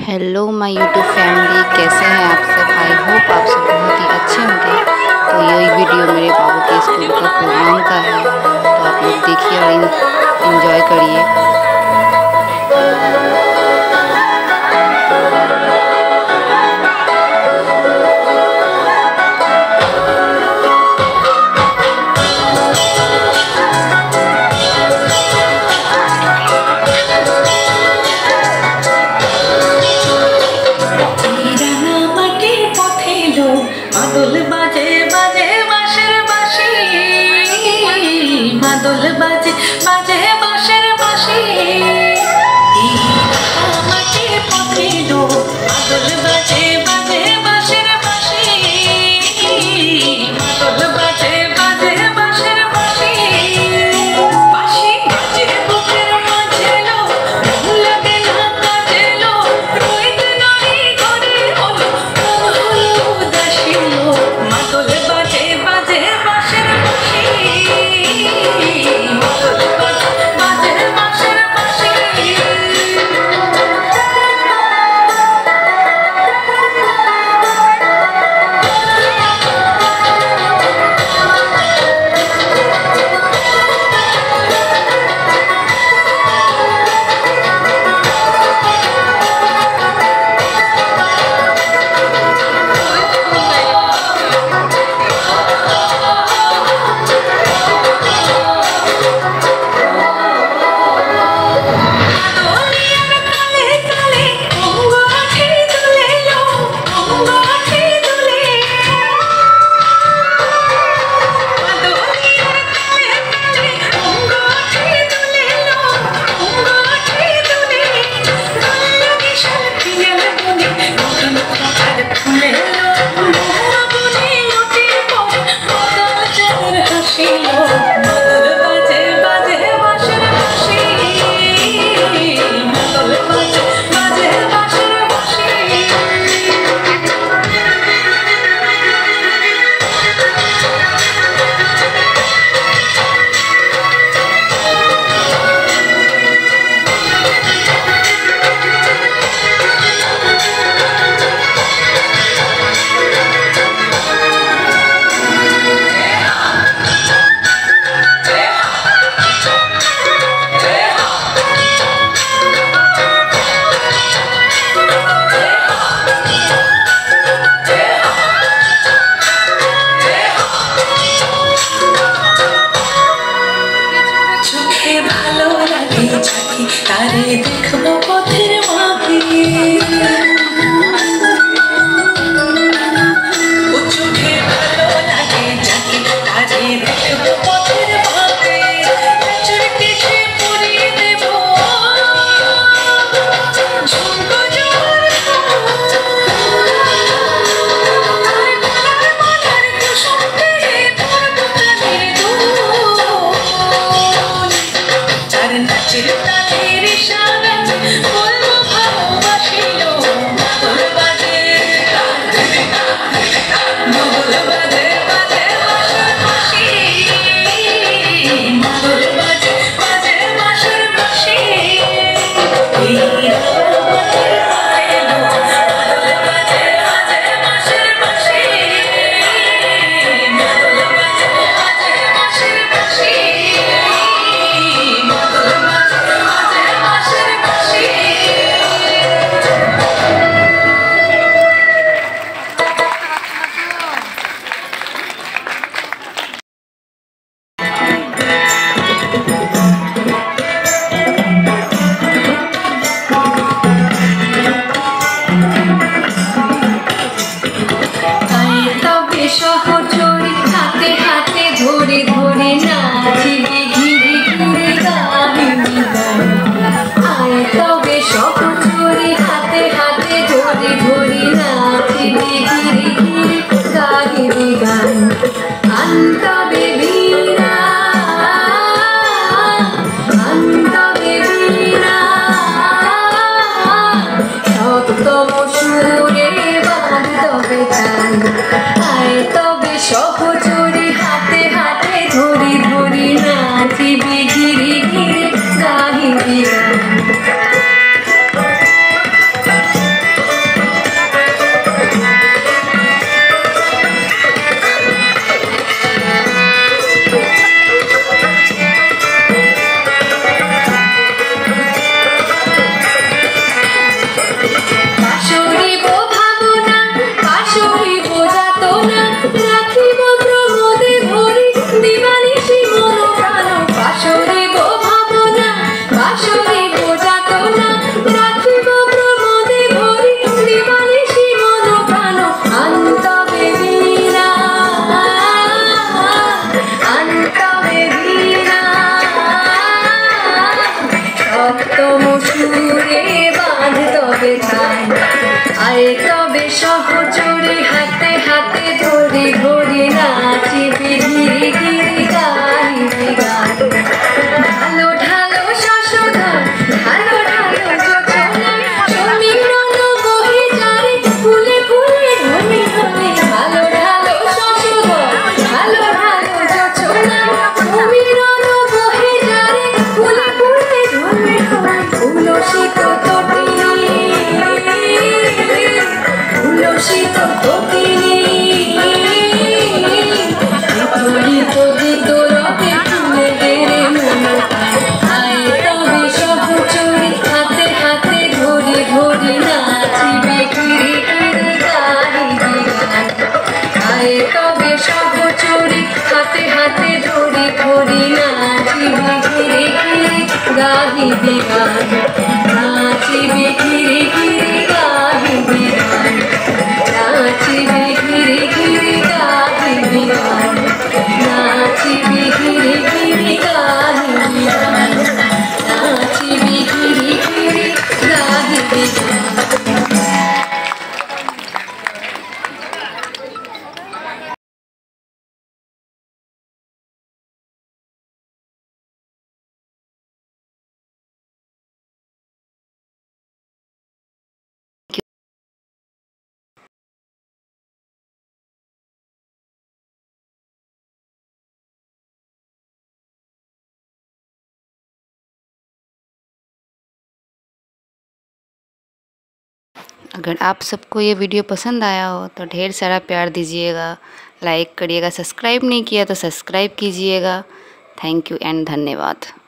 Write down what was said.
Hello my YouTube family, कैसे हैं आप सब। आई होप आप सब बहुत ही अच्छे होंगे। तो ये वीडियो मेरे बाबू के स्कूल का प्रोग्राम का है, तो आप लोग देखिए और इन्जॉय करिए। মাদল বাজে বাজে বাঁশের বাঁশি, মাদল বাজে বাজে বাঁশের বাঁশি। আমাকে পথে লো মাদল বাজে বাজে বাঁশের বাঁশি, মাদল বাজে বাজে বাঁশের বাঁশি। বাঁশি বাজে বুকের মাঝে লো, মন লাগে না কাজে লো, রইতে নারী ঘরে হলো মন হলো উদাসী লো। মাদল বাজে বাজে বাঁশের বাঁশি, মাদল বাজে বাজে বাঁশের বাঁশি। তারে দেখবো পথের মাঝে, চোখে ভালো লাগে যাকে তারে দেখবো পথের মাঝে। চুরকে সে পরিয়ে দেব ঝুমকো জোয়ার মালার কুসুম পেয়ে পড়বো কানের দুল। তার নাচের তালের ইশারায় বলবো ভালোবাসিলো। মাদল বাজে মাদল বাজে বাজে বাঁশের বাঁশি, মাদল বাজে বাজে বাঁশের বাঁশি। এই রাতের আলো মাদল বাজে বাজে বাঁশের বাঁশি, মাদল বাজে বাজে বাঁশের বাঁশি, মাদল বাজে বাজে বাঁশের বাঁশি। তবে সহচরী হাতে হাতে ধরে ধরে নাচিবে ঘিরে ঘিরে গাহিনী গান। আয় তবে সহচরী হাতে হাতে ধরে ধরে নাচিবে ঘিরে ঘিরে গাহিনী গান। আন্তবে বীণা আন্তবে বীণা, সপ্তম সুরে বাঁধবে তান। আয় তবে সহচরী হাতে হাতে ধরি ধরি নাচিবে ঘিরে ঘিরে গাহিবে গান। গান। আয় তবে সহচরে হাতে হাতে ধরে ধরে নাচিবে ধীরে ধীরে গাইবে গান। ঢালো ঢালো শশধর ঢালো ঢালো যোজনা সমীরণ বহে যায় ফুলে ফুলে ঢলে ঢলে। ঢালো ঢালো শশধর ঢালো ঢালো যোজনা সমীরণ বহে যায় ফুলে ফুলে ঢলে ঢলে। উলসিত তটিনী উলসিত তটিনী বিতরিত বিতরকে ফুলে গেরে মন পায়। আয় তবে সহচরে হাতে হাতে ধরে ধরে নাচিবে ঘিরে ঘিরে গাইবে গান। আয় তবে সহচরে হাতে হাতে ধরে ধরে নাচিবে ঘিরে ঘিরে গাইবে গান। নাচিবে ঘিরে ঘিরে গাইবে গান। নাচিবে ঘিরে ঘিরে গাইবে গান। নাচিবে ঘিরে ঘিরে গাইবে গান। নাচিবে ঘিরে ঘিরে গাইবে গান। अगर आप सबको ये वीडियो पसंद आया हो तो ढेर सारा प्यार दीजिएगा, लाइक करिएगा, सब्सक्राइब नहीं किया तो सब्सक्राइब कीजिएगा। थैंक यू एंड धन्यवाद।